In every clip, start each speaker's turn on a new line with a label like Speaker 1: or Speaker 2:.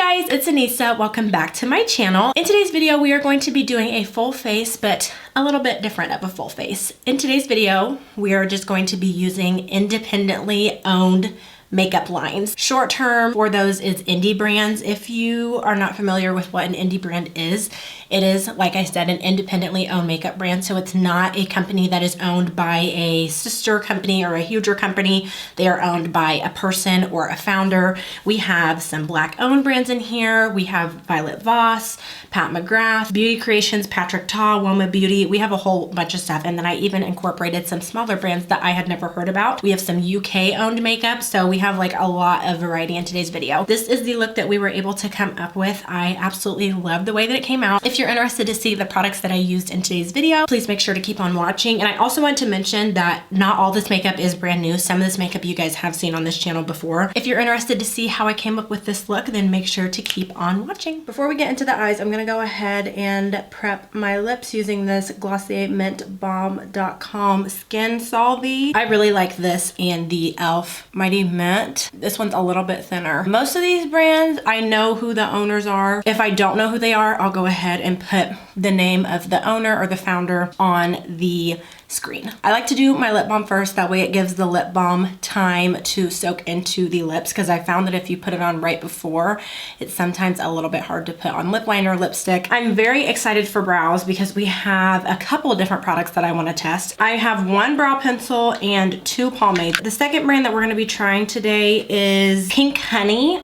Speaker 1: Hi guys, it's DANESSA. Welcome back to my channel. In today's video, we are going to be doing a full face, but a little bit different of a full face. In today's video, we are just going to be using independently owned makeup lines. Short term for those is indie brands. If you are not familiar with what an indie brand is, it is, like I said, an independently owned makeup brand. So it's not a company that is owned by a sister company or a huger company. They are owned by a person or a founder. We have some Black owned brands in here. We have Violet VOSS, Pat McGrath, Beauty Creations, Patrick Ta, UOMA Beauty. We have a whole bunch of stuff. And then I even incorporated some smaller brands that I had never heard about. We have some UK owned makeup. So we have like a lot of variety in today's video. This is the look that we were able to come up with. I absolutely love the way that it came out. If you're interested to see the products that I used in today's video, please make sure to keep on watching. And I also want to mention that not all this makeup is brand new. Some of this makeup you guys have seen on this channel before. If you're interested to see how I came up with this look, then make sure to keep on watching. Before we get into the eyes, I'm gonna go ahead and prep my lips using this Glossier Mint Balm DOTCOM Skin Solvy. I really like this and the e.l.f. Mighty Mint. This one's a little bit thinner. Most of these brands, I know who the owners are. If I don't know who they are, I'll go ahead and put the name of the owner or the founder on the screen. I like to do my lip balm first. That way it gives the lip balm time to soak into the lips, because I found that if you put it on right before, it's sometimes a little bit hard to put on lip liner or lipstick. I'm very excited for brows because we have a couple of different products that I want to test. I have one brow pencil and two pomades. The second brand that we're going to be trying today is Pink Honey.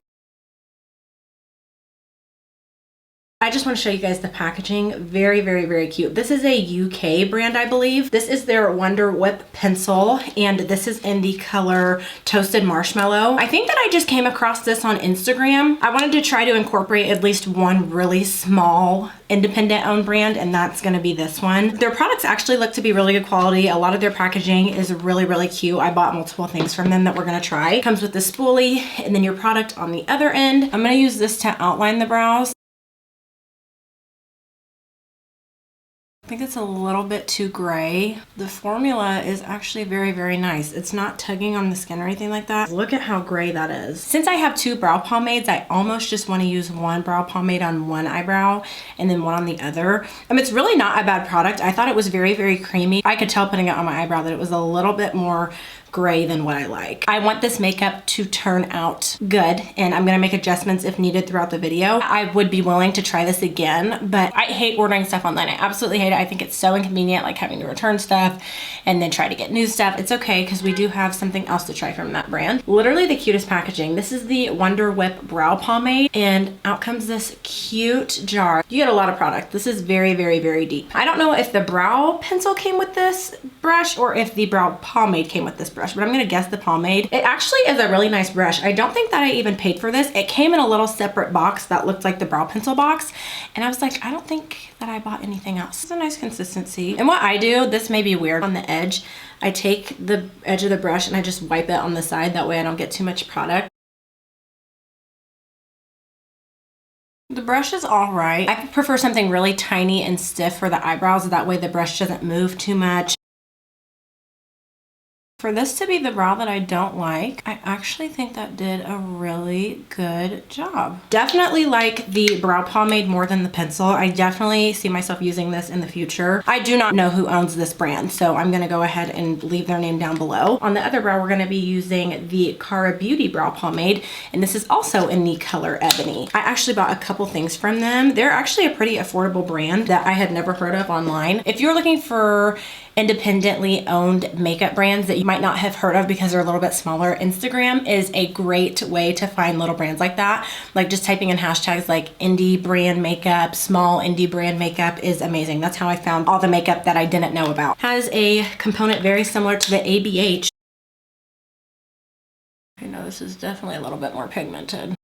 Speaker 1: I just want to show you guys the packaging. Very, very, very cute. This is a UK brand, I believe. This is their Wonder Whip pencil, and this is in the color Toasted Marshmallow. I think that I just came across this on Instagram. I wanted to try to incorporate at least one really small independent owned brand, and that's going to be this one. Their products actually look to be really good quality. A lot of their packaging is really, really cute. I bought multiple things from them that we're going to try. It comes with the spoolie and then your product on the other end. I'm going to use this to outline the brows. I think it's a little bit too gray. The formula is actually very, very nice. It's not tugging on the skin or anything like that. Look at how gray that is. Since I have two brow pomades, I almost just want to use one brow pomade on one eyebrow and then one on the other. It's really not a bad product. I thought it was very, very creamy. I could tell putting it on my eyebrow that it was a little bit more gray than what I like. I want this makeup to turn out good, and I'm gonna make adjustments if needed throughout the video. I would be willing to try this again, but I hate ordering stuff online. I absolutely hate it. I think it's so inconvenient, like having to return stuff and then try to get new stuff. It's okay, because we do have something else to try from that brand. Literally the cutest packaging. This is the Wonder Whip Brow Pomade, and out comes this cute jar. You get a lot of product. This is very, very, very deep. I don't know if the brow pencil came with this brush or if the brow pomade came with this brush, but I'm gonna guess the pomade. It actually is a really nice brush. I don't think that I even paid for this. It came in a little separate box that looked like the brow pencil box, and I was like, I don't think that I bought anything else. It's a nice consistency. And what I do, this may be weird, on the edge, I take the edge of the brush and I just wipe it on the side. That way I don't get too much product. The brush is all right. I prefer something really tiny and stiff for the eyebrows. That way the brush doesn't move too much. For this to be the brow that I don't like, I actually think that did a really good job. Definitely like the brow pomade more than the pencil. I definitely see myself using this in the future. I do not know who owns this brand, so I'm gonna go ahead and leave their name down below. On the other brow, we're gonna be using the Cara Beauty brow pomade, and this is also in the color Ebony. I actually bought a couple things from them. They're actually a pretty affordable brand that I had never heard of online. If you're looking for independently owned makeup brands that you might not have heard of because they're a little bit smaller, Instagram is a great way to find little brands like that. Like just typing in hashtags like indie brand makeup, small indie brand makeup is amazing. That's how I found all the makeup that I didn't know about. Has a component very similar to the ABH. I know this is definitely a little bit more pigmented.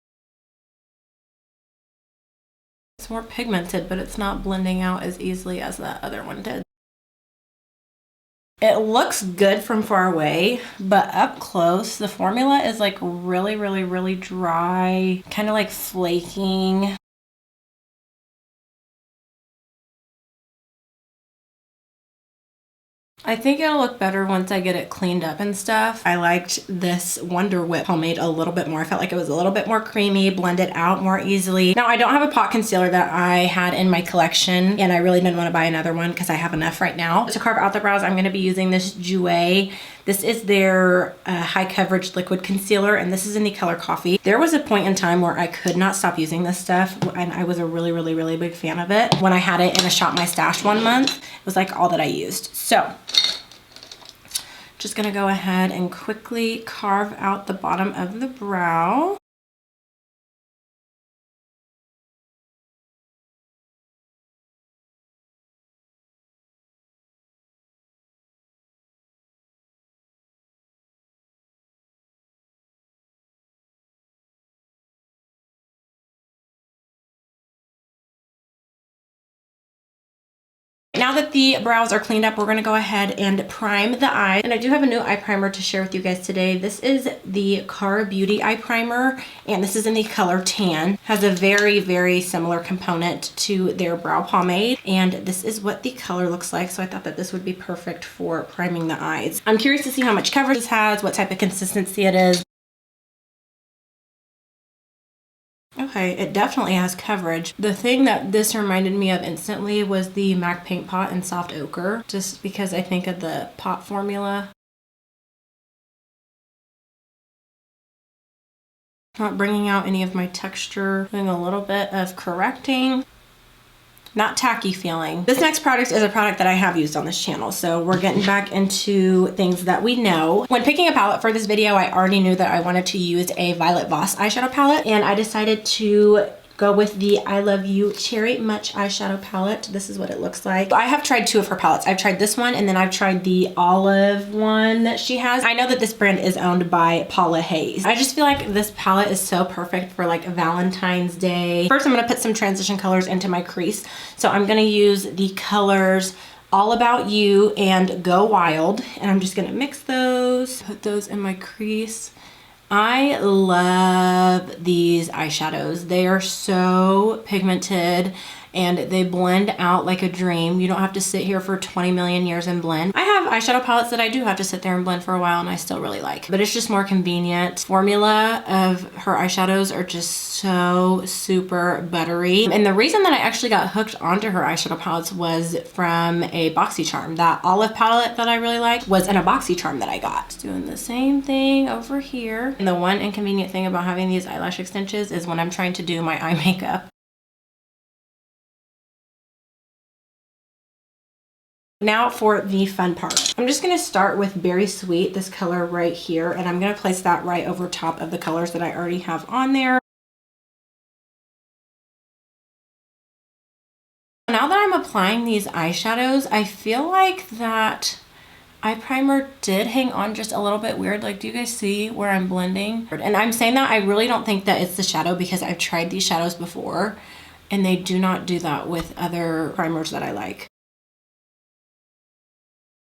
Speaker 1: It's more pigmented, but it's not blending out as easily as that other one did. It looks good from far away, but up close, the formula is like really, really, really dry, kind of like flaking. I think it'll look better once I get it cleaned up and stuff. I liked this Wonder Whip pomade a little bit more. I felt like it was a little bit more creamy, blended out more easily. Now I don't have a pot concealer that I had in my collection, and I really didn't want to buy another one because I have enough right now. To carve out the brows, I'm going to be using this JOUER. This is their high coverage liquid concealer, and this is in the color Coffee. There was a point in time where I could not stop using this stuff, and I was a really big fan of it. When I had it in a Shop My Stash 1 month, it was like all that I used. So just gonna go ahead and quickly carve out the bottom of the brow. Now that the brows are cleaned up, we're gonna go ahead and prime the eye. And I do have a new eye primer to share with you guys today. This is the Cara Beauty eye primer, and this is in the color Tan. Has a very similar component to their brow pomade, and this is what the color looks like. So I thought that this would be perfect for priming the eyes. I'm curious to see how much coverage this has, what type of consistency it is. Okay, it definitely has coverage. The thing that this reminded me of instantly was the MAC Paint Pot in Soft Ochre, just because I think of the pot formula. Not bringing out any of my texture, doing a little bit of correcting. Not tacky feeling. This next product is a product that I have used on this channel, so we're getting back into things that we know. When picking a palette for this video, I already knew that I wanted to use a Violet Voss eyeshadow palette, and I decided to go with the I Love You Cherry Much eyeshadow palette. This is what it looks like. I have tried 2 of her palettes. I've tried this one, and then I've tried the olive one that she has. I know that this brand is owned by Paula Hayes. I just feel like this palette is so perfect for like Valentine's Day. First, I'm gonna put some transition colors into my crease. So I'm gonna use the colors All About You and Go Wild, and I'm just gonna mix those, put those in my crease. I love these eyeshadows. They are so pigmented and they blend out like a dream. You don't have to sit here for 20 million years and blend. I have eyeshadow palettes that I do have to sit there and blend for a while, and I still really like, but it's just more convenient. Formula of her eyeshadows are just so super buttery. And the reason that I actually got hooked onto her eyeshadow palettes was from a BoxyCharm. That olive palette that I really liked was in a BoxyCharm that I got. Just doing the same thing over here. And the one inconvenient thing about having these eyelash extensions is when I'm trying to do my eye makeup. Now for the fun part. I'm just gonna start with Berry Sweet, this color right here, and I'm gonna place that right over top of the colors that I already have on there. Now that I'm applying these eyeshadows, I feel like that eye primer did hang on just a little bit weird. Like, do you guys see where I'm blending? And I'm saying that I really don't think that it's the shadow, because I've tried these shadows before and they do not do that with other primers that I like.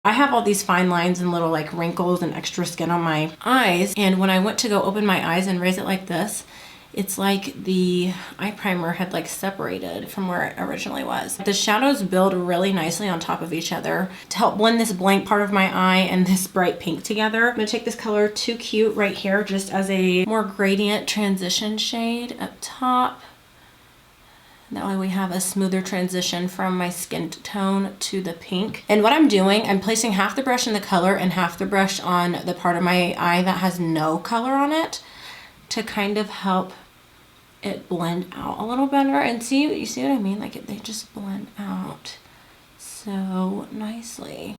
Speaker 1: I have all these fine lines and little like wrinkles and extra skin on my eyes, and when I went to go open my eyes and raise it like this, it's like the eye primer had like separated from where it originally was. The shadows build really nicely on top of each other to help blend this blank part of my eye and this bright pink together. I'm gonna take this color Too Cute right here just as a more gradient transition shade up top. That way we have a smoother transition from my skin tone to the pink. And what I'm doing, I'm placing half the brush in the color and half the brush on the part of my eye that has no color on it to kind of help it blend out a little better. And see, you see what I mean? Like they just blend out so nicely.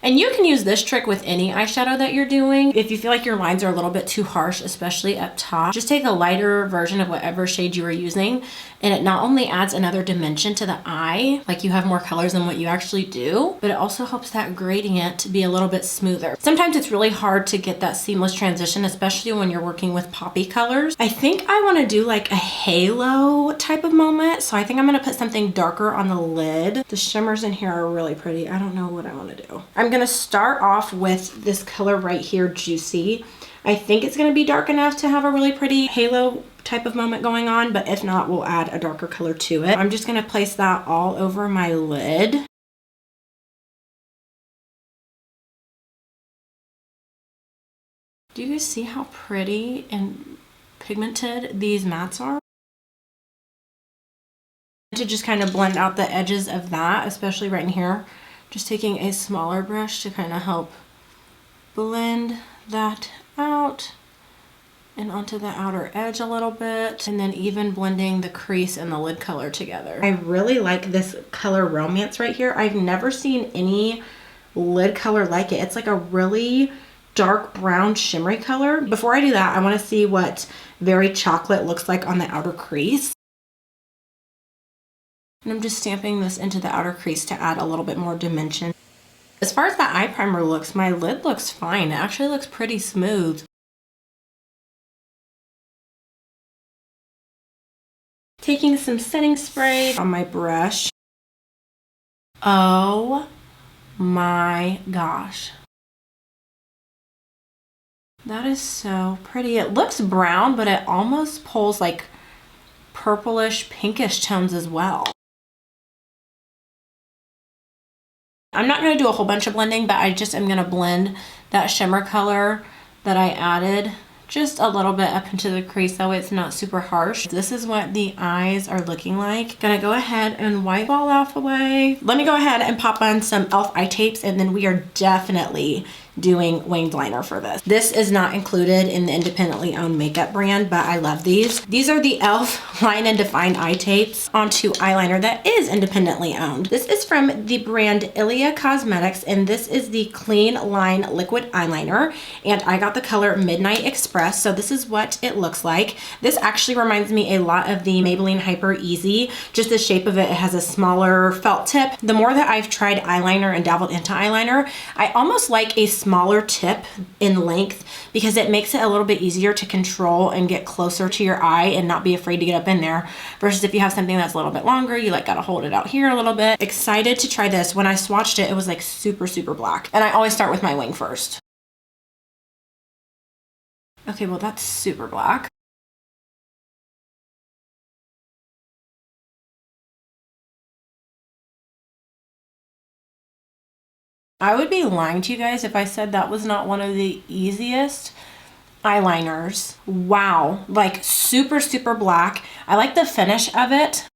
Speaker 1: And you can use this trick with any eyeshadow that you're doing. If you feel like your lines are a little bit too harsh, especially up top, just take a lighter version of whatever shade you are using, and it not only adds another dimension to the eye, like you have more colors than what you actually do, but it also helps that gradient to be a little bit smoother. Sometimes it's really hard to get that seamless transition, especially when you're working with poppy colors. I think I want to do like a halo type of moment, so I think I'm going to put something darker on the lid. The shimmers in here are really pretty. I don't know what I want to do. I'm gonna start off with this color right here, Juicy. I think it's gonna be dark enough to have a really pretty halo type of moment going on, but if not, we'll add a darker color to it. I'm just gonna place that all over my lid. Do you guys see how pretty and pigmented these mattes are? To just kind of blend out the edges of that, especially right in here, just taking a smaller brush to kind of help blend that out and onto the outer edge a little bit, and then even blending the crease and the lid color together. I really like this color Romance right here. I've never seen any lid color like it. It's like a really dark brown shimmery color. Before I do that, I want to see what Very Chocolate looks like on the outer crease. And I'm just stamping this into the outer crease to add a little bit more dimension. As far as the eye primer looks, my lid looks fine. It actually looks pretty smooth. Taking some setting spray on my brush. Oh my gosh. That is so pretty. It looks brown, but it almost pulls like purplish, pinkish tones as well. I'm not going to do a whole bunch of blending, but I just am going to blend that shimmer color that I added just a little bit up into the crease so it's not super harsh. This is what the eyes are looking like. Gonna go ahead and wipe all off away. Let me go ahead and pop on some e.l.f. eye tapes, and then we are definitely doing winged liner for this. This is not included in the independently owned makeup brand, but I love these. These are the e.l.f. Line and Define eye tapes onto eyeliner that is independently owned. This is from the brand ILIA Cosmetics, and this is the Clean Line Liquid Eyeliner, and I got the color Midnight Express, so this is what it looks like. This actually reminds me a lot of the Maybelline Hyper Easy. Just the shape of it, it has a smaller felt tip. The more that I've tried eyeliner and dabbled into eyeliner, I almost like a smaller tip in length because it makes it a little bit easier to control and get closer to your eye and not be afraid to get up in there, versus if you have something that's a little bit longer, you like gotta hold it out here a little bit. Excited to try this. When I swatched it, it was like super black, and I always start with my wing first. Okay, well that's super black. I would be lying to you guys if I said that was not one of the easiest eyeliners. Wow, like super black. I like the finish of it.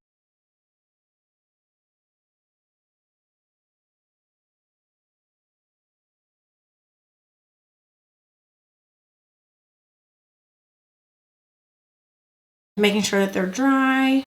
Speaker 1: Making sure that they're dry.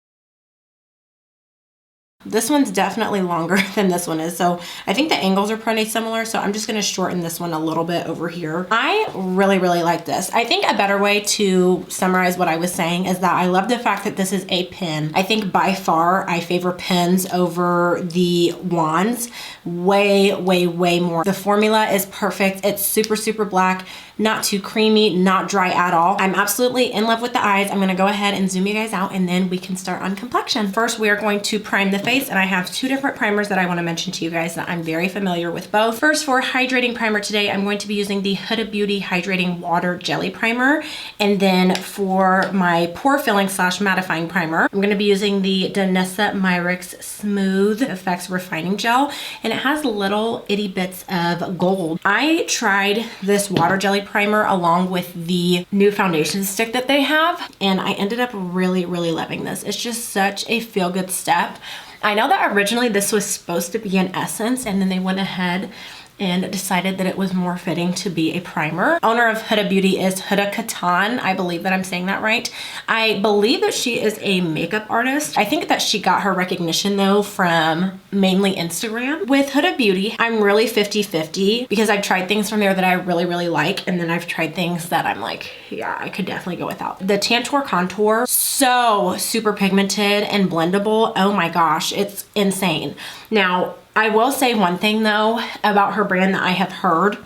Speaker 1: This one's definitely longer than this one is, so I think the angles are pretty similar, so I'm just going to shorten this one a little bit over here. I really like this. I think a better way to summarize what I was saying is that I love the fact that this is a pen. I think by far I favor pens over the wands way more. The formula is perfect. It's super black, not too creamy, not dry at all. I'm absolutely in love with the eyes. I'm going to go ahead and zoom you guys out, and then we can start on complexion. First, we are going to prime the face, and I have two different primers that I want to mention to you guys that I'm very familiar with both. First, for hydrating primer today, I'm going to be using the Huda Beauty Hydrating Water Jelly Primer, and then for my pore filling / mattifying primer, I'm going to be using the DANESSA MYRICKS Smooth Effects Refining Gel, and it has little itty bits of gold. I tried this water jelly primer along with the new foundation stick that they have, and I ended up really loving this. It's just such a feel-good step. I know that originally this was supposed to be an essence, and then they went ahead and decided that it was more fitting to be a primer. Owner of Huda Beauty is Huda Katan. I believe that I'm saying that right. I believe that she is a makeup artist. I think that she got her recognition though from mainly Instagram. With Huda Beauty, I'm really 50-50 because I've tried things from there that I really like, and then I've tried things that I'm like, yeah, I could definitely go without. The Tantour Contour, so super pigmented and blendable. Oh my gosh, it's insane. Now, I will say one thing though about her brand that I have heard,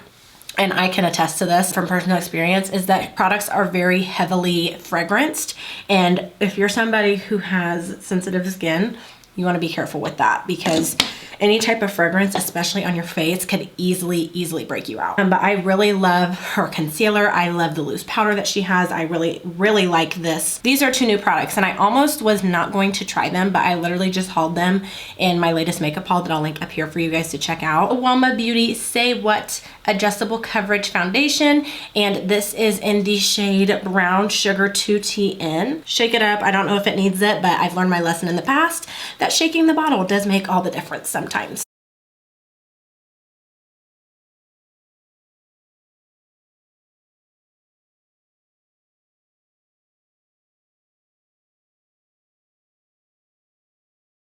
Speaker 1: and I can attest to this from personal experience, is that products are very heavily fragranced. And if you're somebody who has sensitive skin, You want to be careful with that because any type of fragrance, especially on your face, could easily break you out. But I really love her concealer. I love the loose powder that she has. I really like this. These are 2 new products and I almost was not going to try them, but I literally just hauled them in my latest makeup haul that I'll link up here for you guys to check out. UOMA Beauty Say What Adjustable Coverage Foundation, and this is in the shade Brown Sugar 2TN. Shake it up. I don't know if it needs it, but I've learned my lesson in the past that shaking the bottle does make all the difference sometimes.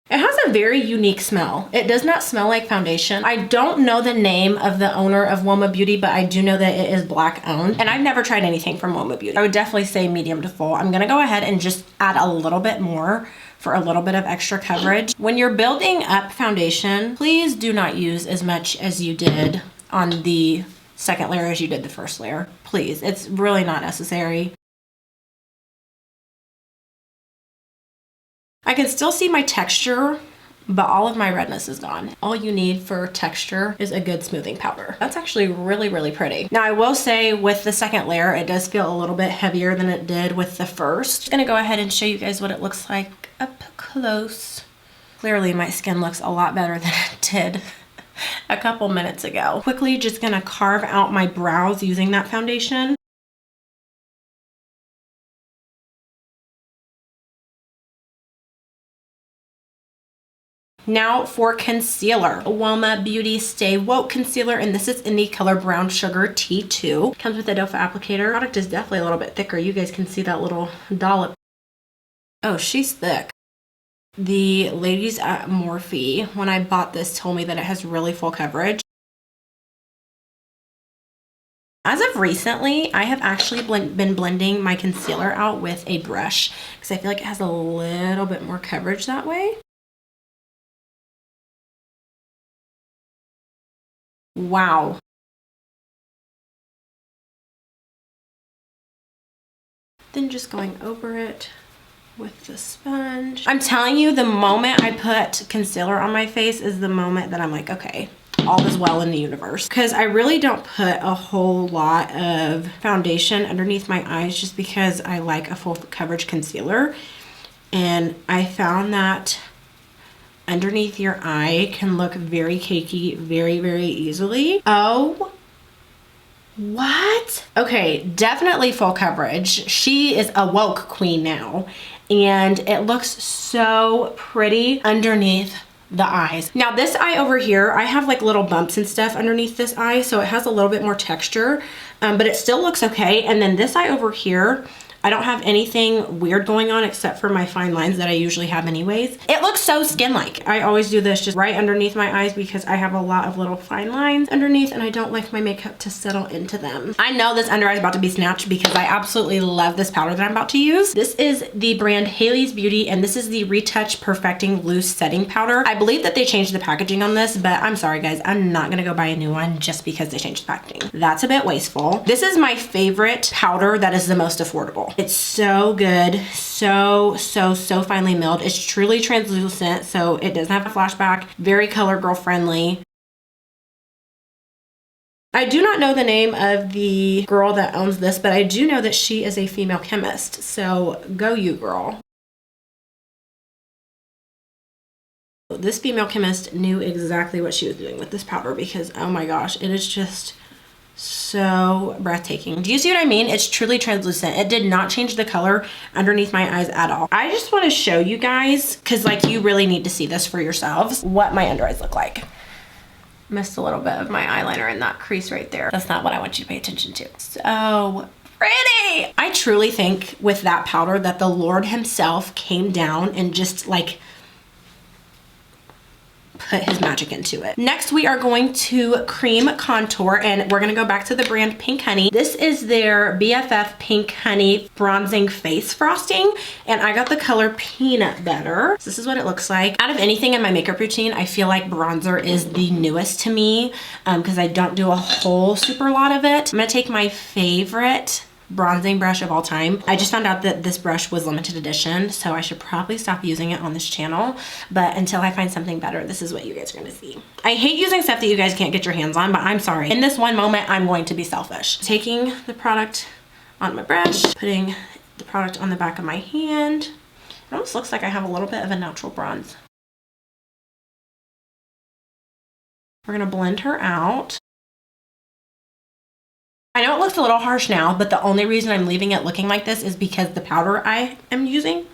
Speaker 1: It has a very unique smell. It does not smell like foundation. I don't know the name of the owner of UOMA Beauty, but I do know that it is Black owned. And I've never tried anything from UOMA Beauty. I would definitely say medium to full. I'm gonna go ahead and just add a little bit more for a little bit of extra coverage. When you're building up foundation, please do not use as much as you did on the second layer as you did the first layer. Please, it's really not necessary. I can still see my texture, but all of my redness is gone. All you need for texture is a good smoothing powder. That's actually really pretty. Now I will say with the second layer, it does feel a little bit heavier than it did with the first. I'm gonna go ahead and show you guys what it looks like up close. Clearly my skin looks a lot better than it did a couple minutes ago. Quickly just gonna carve out my brows using that foundation. Now for concealer, UOMA Beauty Stay Woke Concealer, and this is in the color Brown Sugar T2. Comes with a doe foot applicator. Product is definitely a little bit thicker. You guys can see that little dollop. Oh, she's thick. The ladies at Morphe, when I bought this, told me that it has really full coverage. As of recently, I have actually been blending my concealer out with a brush because I feel like it has a little bit more coverage that way. Wow. Then just going over it with the sponge. I'm telling you, the moment I put concealer on my face is the moment that I'm like, okay, all is well in the universe. Because I really don't put a whole lot of foundation underneath my eyes just because I like a full coverage concealer. And I found that underneath your eye can look very cakey very easily. Oh, what? Okay, definitely full coverage. She is a woke queen now, and it looks so pretty underneath the eyes. Now this eye over here, I have like little bumps and stuff underneath this eye, so it has a little bit more texture, but it still looks okay. And then this eye over here, I don't have anything weird going on except for my fine lines that I usually have anyways. It looks so skin-like. I always do this just right underneath my eyes because I have a lot of little fine lines underneath and I don't like my makeup to settle into them. I know this under eye is about to be snatched because I absolutely love this powder that I'm about to use. This is the brand Haley's Beauty, and this is the Retouch Perfecting Loose Setting Powder. I believe that they changed the packaging on this, but I'm sorry guys, I'm not gonna go buy a new one just because they changed the packaging. That's a bit wasteful. This is my favorite powder that is the most affordable. It's so good, so finely milled. It's truly translucent, so it doesn't have a flashback. Very color girl friendly. I do not know the name of the girl that owns this, but I do know that she is a female chemist, so go you girl. This female chemist knew exactly what she was doing with this powder because oh my gosh, it is just so breathtaking. Do you see what I mean? It's truly translucent. It did not change the color underneath my eyes at all. I just want to show you guys, because like you really need to see this for yourselves, what my under eyes look like. Missed a little bit of my eyeliner in that crease right there. That's not what I want you to pay attention to. So pretty. I truly think with that powder that the Lord himself came down and just like put his magic into it. Next, we are going to cream contour, and we're gonna go back to the brand Pink Honey. This is their BFF Pink Honey Bronzing Face Frosting, and I got the color Peanut Butter. So this is what it looks like. Out of anything in my makeup routine, I feel like bronzer is the newest to me because I don't do a whole super lot of it. I'm gonna take my favorite bronzing brush of all time. I just found out that this brush was limited edition, so I should probably stop using it on this channel. But until I find something better, this is what you guys are gonna see. I hate using stuff that you guys can't get your hands on, but I'm sorry. In this one moment, I'm going to be selfish. Taking the product on my brush, putting the product on the back of my hand. It almost looks like I have a little bit of a natural bronze. We're gonna blend her out. I know it looks a little harsh now, but the only reason I'm leaving it looking like this is because the powder I am using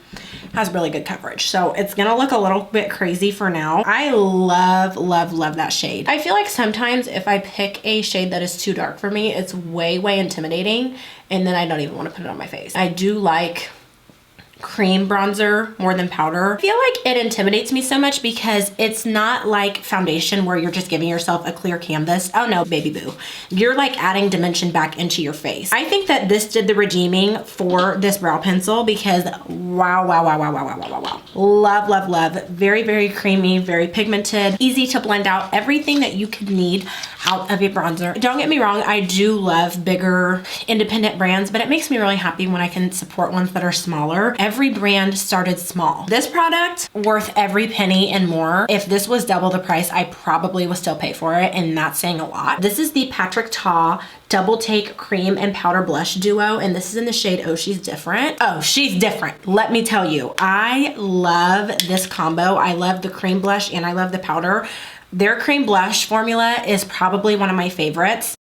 Speaker 1: has really good coverage. So it's gonna look a little bit crazy for now. I love, love, love that shade. I feel like sometimes if I pick a shade that is too dark for me, it's way, way intimidating, and then I don't even want to put it on my face. I do like cream bronzer more than powder. I feel like it intimidates me so much because it's not like foundation where you're just giving yourself a clear canvas. Oh no, baby boo. You're like adding dimension back into your face. I think that this did the redeeming for this brow pencil because wow, wow, wow, wow, wow, wow, wow, wow. Love, love, love. Very, very creamy, very pigmented, easy to blend out, everything that you could need out of a bronzer. Don't get me wrong, I do love bigger independent brands, but it makes me really happy when I can support ones that are smaller. Every brand started small. This product, worth every penny and more. If this was double the price, I probably would still pay for it, and that's saying a lot. This is the Patrick Ta Double Take Cream and Powder Blush Duo, and this is in the shade Oh She's Different. Oh, she's different. Let me tell you, I love this combo. I love the cream blush and I love the powder. Their cream blush formula is probably one of my favorites.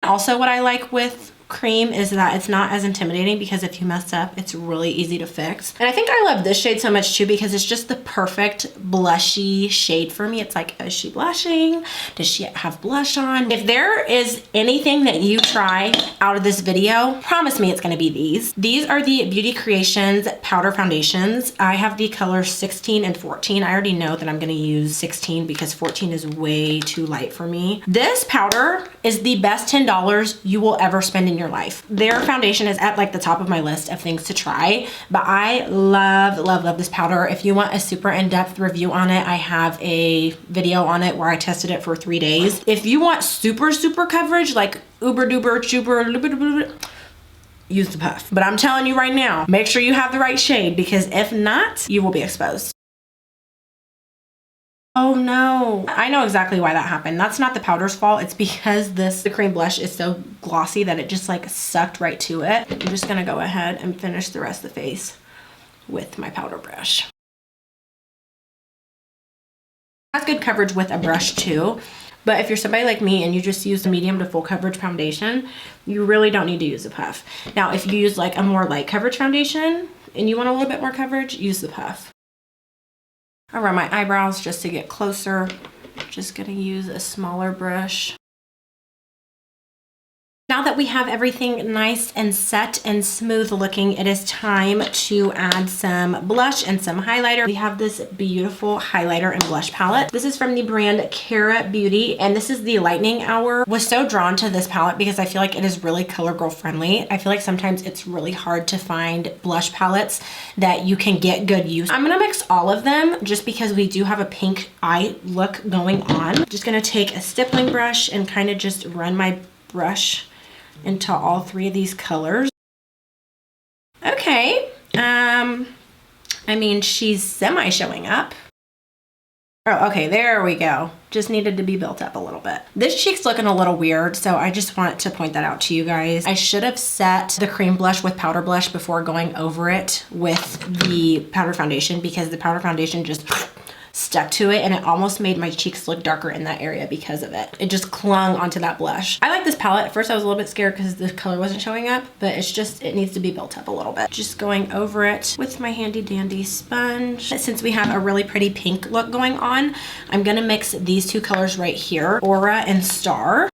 Speaker 1: Also, what I like with cream is that it's not as intimidating because if you mess up, it's really easy to fix. And I think I love this shade so much too because it's just the perfect blushy shade for me. It's like, is she blushing? Does she have blush on? If there is anything that you try out of this video, promise me it's gonna be these. These are the Beauty Creations powder foundations. I have the colors 16 and 14. I already know that I'm gonna use 16 because 14 is way too light for me. This powder is the best $10 you will ever spend in your life. Their foundation is at like the top of my list of things to try, but I love, love, love this powder. If you want a super in-depth review on it, I have a video on it where I tested it for 3 days. If you want super, super coverage, like uber duper, super, use the puff. But I'm telling you right now, make sure you have the right shade because if not, you will be exposed. Oh no, I know exactly why that happened. That's not the powder's fault. It's because the cream blush is so glossy that it just like sucked right to it. I'm just gonna go ahead and finish the rest of the face with my powder brush. Has good coverage with a brush too, but if you're somebody like me and you just use a medium to full coverage foundation, you really don't need to use a puff. Now, if you use like a more light coverage foundation and you want a little bit more coverage, use the puff. Around my eyebrows just to get closer. Just gonna use a smaller brush. Now that we have everything nice and set and smooth looking, it is time to add some blush and some highlighter. We have this beautiful highlighter and blush palette. This is from the brand Cara Beauty, and this is the Lightning Hour. Was so drawn to this palette because I feel like it is really color girl friendly. I feel like sometimes it's really hard to find blush palettes that you can get good use. I'm gonna mix all of them just because we do have a pink eye look going on. Just gonna take a stippling brush and kind of just run my brush into all 3 of these colors. Okay, I mean, she's semi showing up. Oh, okay, there we go. Just needed to be built up a little bit. This cheek's looking a little weird, so I just wanted to point that out to you guys. I should have set the cream blush with powder blush before going over it with the powder foundation because the powder foundation just stuck to it and it almost made my cheeks look darker in that area because of it. It just clung onto that blush. I like this palette. At first I was a little bit scared because the color wasn't showing up, but it's just, it needs to be built up a little bit. Just going over it with my handy dandy sponge. Since we have a really pretty pink look going on, I'm gonna mix these 2 colors right here, Aura and Star.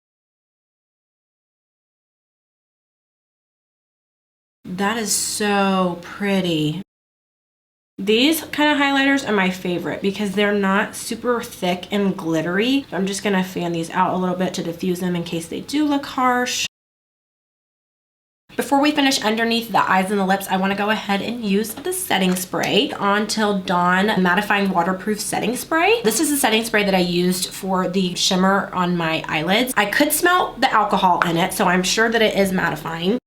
Speaker 1: That is so pretty. These kind of highlighters are my favorite because they're not super thick and glittery. So I'm just gonna fan these out a little bit to diffuse them in case they do look harsh. Before we finish underneath the eyes and the lips, I want to go ahead and use the setting spray, On Till Dawn Mattifying Waterproof Setting Spray. This is the setting spray that I used for the shimmer on my eyelids. I could smell the alcohol in it, so I'm sure that it is mattifying.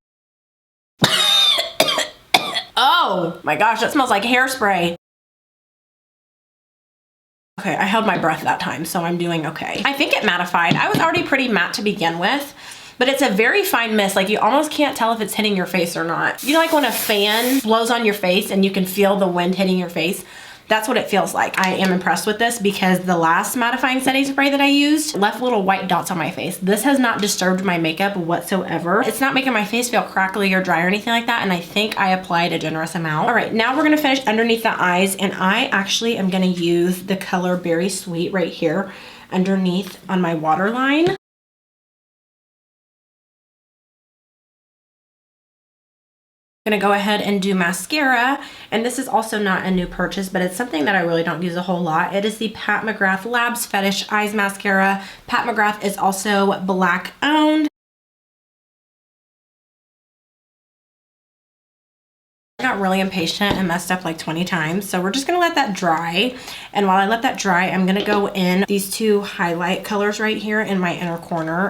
Speaker 1: Oh my gosh, that smells like hairspray. Okay, I held my breath that time, so I'm doing okay. I think it mattified. I was already pretty matte to begin with, but it's a very fine mist. Like, you almost can't tell if it's hitting your face or not. You know, like when a fan blows on your face and you can feel the wind hitting your face? That's what it feels like. I am impressed with this because the last mattifying setting spray that I used left little white dots on my face. This has not disturbed my makeup whatsoever. It's not making my face feel crackly or dry or anything like that, and I think I applied a generous amount. All right, now we're gonna finish underneath the eyes, and I actually am gonna use the color Berry Sweet right here underneath on my waterline. I'm gonna go ahead and do mascara, and this is also not a new purchase, but it's something that I really don't use a whole lot. It is the Pat McGrath Labs Fetish Eyes Mascara. Pat McGrath is also Black owned. I got really impatient and messed up like 20 times, so we're just gonna let that dry. And while I let that dry, I'm gonna go in these two highlight colors right here in my inner corner.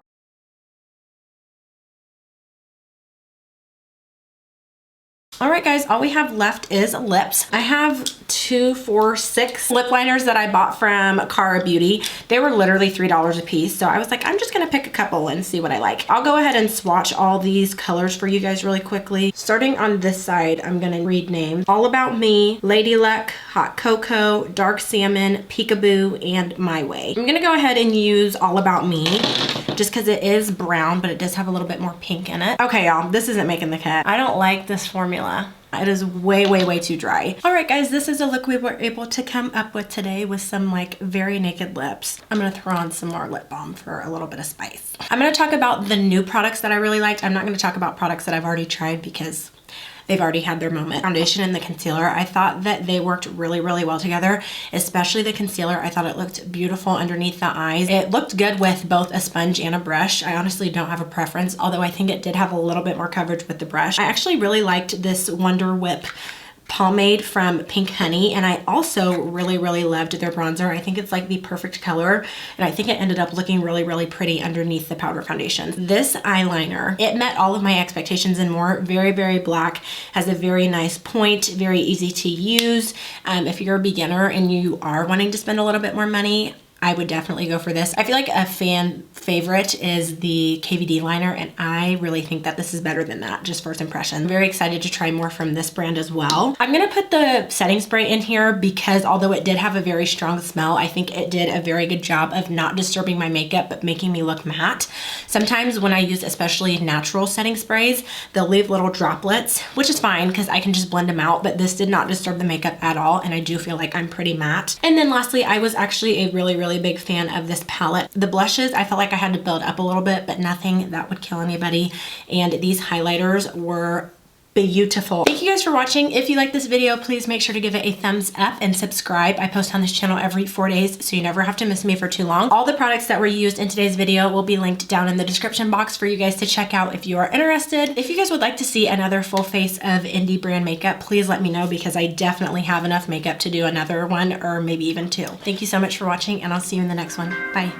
Speaker 1: All right, guys, all we have left is lips. I have 2, 4, 6 lip liners that I bought from Cara Beauty. They were literally $3 a piece, so I was like, I'm just gonna pick a couple and see what I like. I'll go ahead and swatch all these colors for you guys really quickly. Starting on this side, I'm gonna read names. All About Me, Lady Luck, Hot Cocoa, Dark Salmon, Peekaboo, and My Way. I'm gonna go ahead and use All About Me just because it is brown, but it does have a little bit more pink in it. Okay, y'all, this isn't making the cut. I don't like this formula. It is way, way, way too dry. All right, guys, this is a look we were able to come up with today with some like very naked lips. I'm gonna throw on some more lip balm for a little bit of spice. I'm gonna talk about the new products that I really liked. I'm not gonna talk about products that I've already tried because they've already had their moment. Foundation and the concealer, I thought that they worked really, really well together, especially the concealer. I thought it looked beautiful underneath the eyes. It looked good with both a sponge and a brush. I honestly don't have a preference, although I think it did have a little bit more coverage with the brush. I actually really liked this Wonder Whip pomade from Pink Honey, and I also really, really loved their bronzer. I think it's like the perfect color, and I think it ended up looking really, really pretty underneath the powder foundation. This eyeliner, it met all of my expectations and more. Very, very black, has a very nice point, very easy to use. If you're a beginner and you are wanting to spend a little bit more money, I would definitely go for this. I feel like a fan favorite is the KVD liner, and I really think that this is better than that, just first impression. I'm very excited to try more from this brand as well. I'm gonna put the setting spray in here because although it did have a very strong smell, I think it did a very good job of not disturbing my makeup, but making me look matte. Sometimes when I use especially natural setting sprays, they'll leave little droplets, which is fine because I can just blend them out, but this did not disturb the makeup at all, and I do feel like I'm pretty matte. And then lastly, I was actually a really, really big fan of this palette. The blushes, I felt like I had to build up a little bit, but nothing that would kill anybody. And these highlighters were beautiful. Thank you guys for watching. If you like this video, please make sure to give it a thumbs up and subscribe. I post on this channel every 4 days, so you never have to miss me for too long. All the products that were used in today's video will be linked down in the description box for you guys to check out if you are interested. If you guys would like to see another full face of indie brand makeup, please let me know because I definitely have enough makeup to do another one or maybe even 2. Thank you so much for watching, and I'll see you in the next one. Bye.